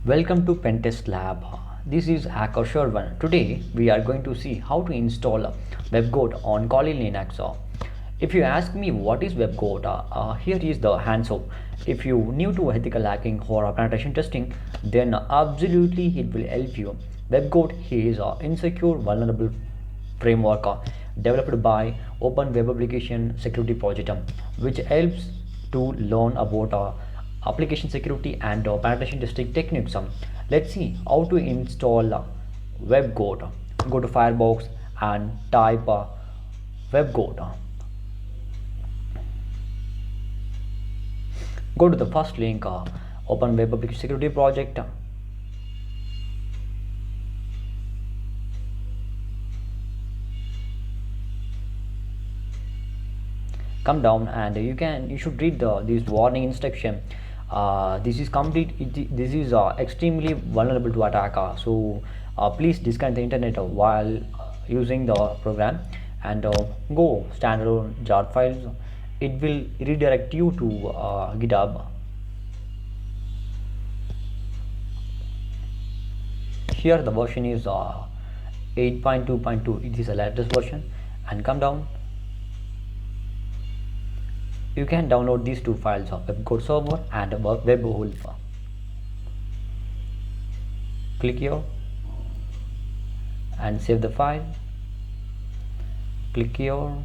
Welcome to Pentest Lab. This is Hacker Sherwan. Today we are going to see how to install webgoat on Kali Linux. If you ask me what is webgoat, here is the answer. If you new to ethical hacking or penetration testing, then absolutely it will help you. Webgoat is an insecure, vulnerable framework developed by Open Web Application Security Project, which helps to learn about application security and penetration testing techniques. Let's see how to install webgoat. Go to Firefox and type webgoat. Go to the first link, Open Web Application Security Project. Come down and you should read this warning instruction. This is this is extremely vulnerable to attacker, so please disconnect the internet while using the program, and go standalone jar files. It will redirect you to GitHub. Here the version is 8.2.2. it is the latest version. And come down, you can download these two files of webgoat server and webwolf. Click here and save the file. Click here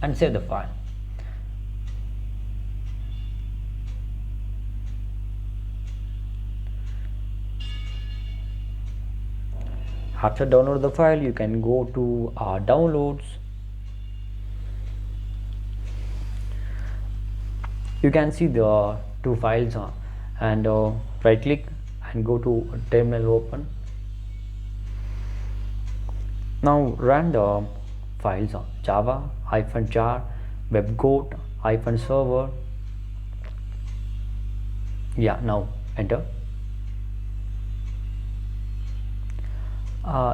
and save the file. After download the file, you can go to downloads. You can see the two files and right click and go to terminal open. Now run the files java-jar webgoat-server. Yeah, now enter.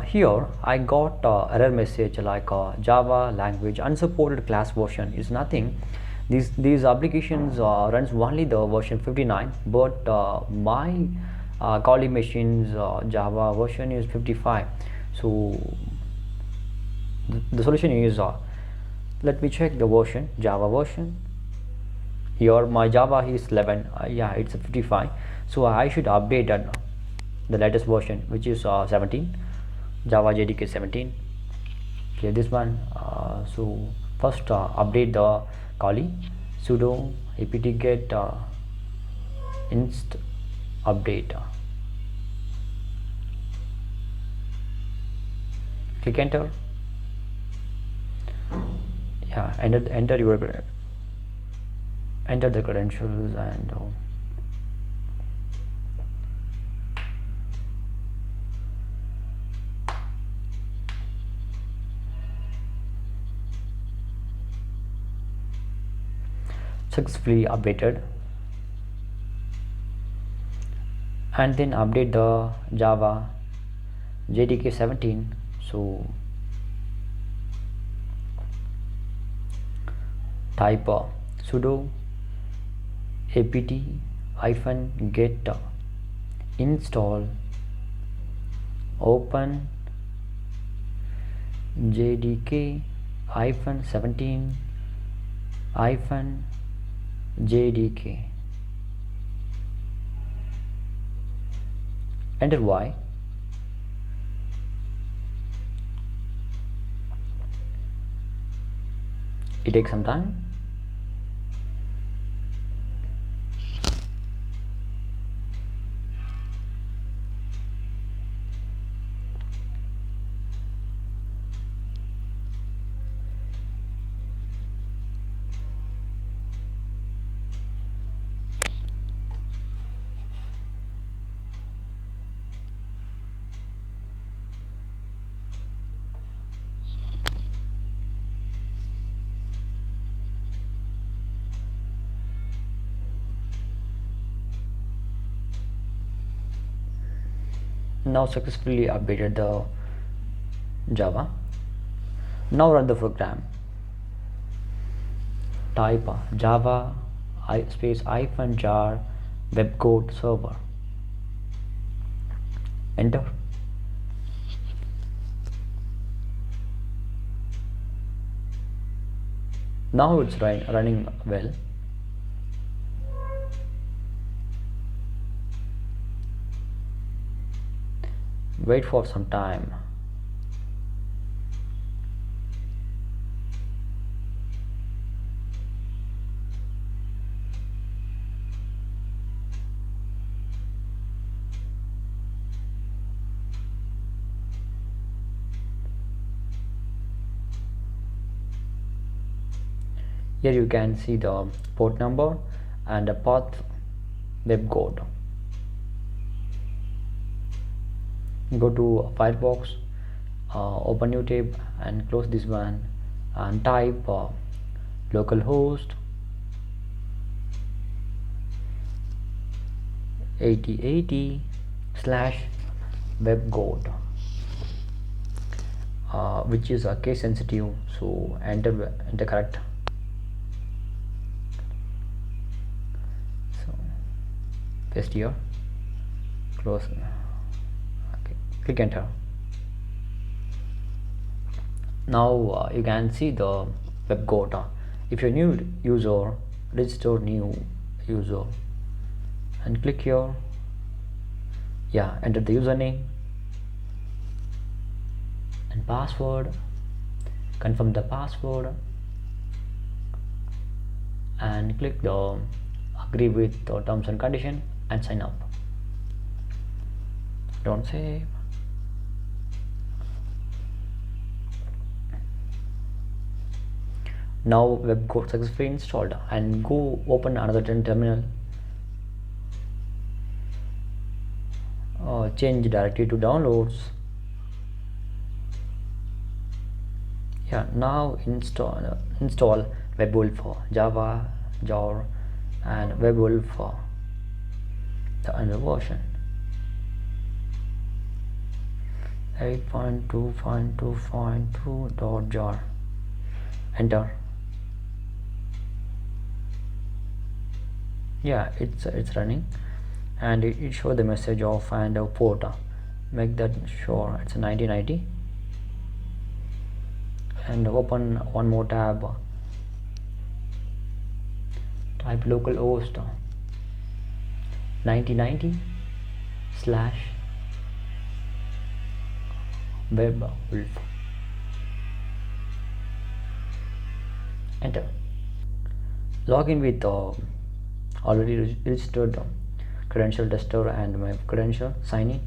Here I got error message like Java language unsupported class version is nothing. These applications runs only the version 59, but my Kali machine's Java version is 55. So the solution is let me check the version, Java version. Here my Java is 11. Yeah, it's a 55. So I should update the latest version, which is 17, Java JDK 17. Okay, this one. So first update the Kali, sudo apt-get inst update. Click enter. Yeah, enter the credentials and successfully updated. And then update the Java JDK 17. So type sudo apt-get install open JDK 17 JDK. Enter Y. It takes some time. Now successfully updated the Java. Now run the program. Type java space hyphen jar webgoat server. Enter. Now it's running well. Wait for some time. Here you can see the port number and the path webgoat. Go to Firefox, open new tab and close this one and type localhost 8080 slash webgoat, which is case sensitive, so enter correct. So paste here, close, okay, click enter. Now you can see the webgoat. If you're new user, register new user and click here. Yeah, enter the username and password, confirm the password and click the agree with the terms and condition and sign up. Don't save. Now webgoat successfully installed, and go open another terminal, change directory to downloads. Yeah, now install webwolf Java, jar and webwolf the another version 8.2.2.2.jar. Enter. Yeah, it's running and it shows the message of and a port. Make that sure it's 1990 and open one more tab, type localhost 1990 slash webwolf. Enter. Log in with already registered credential tester and my credential, sign in.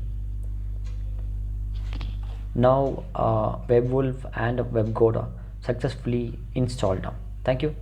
Now webwolf and webgoat successfully installed. Thank you.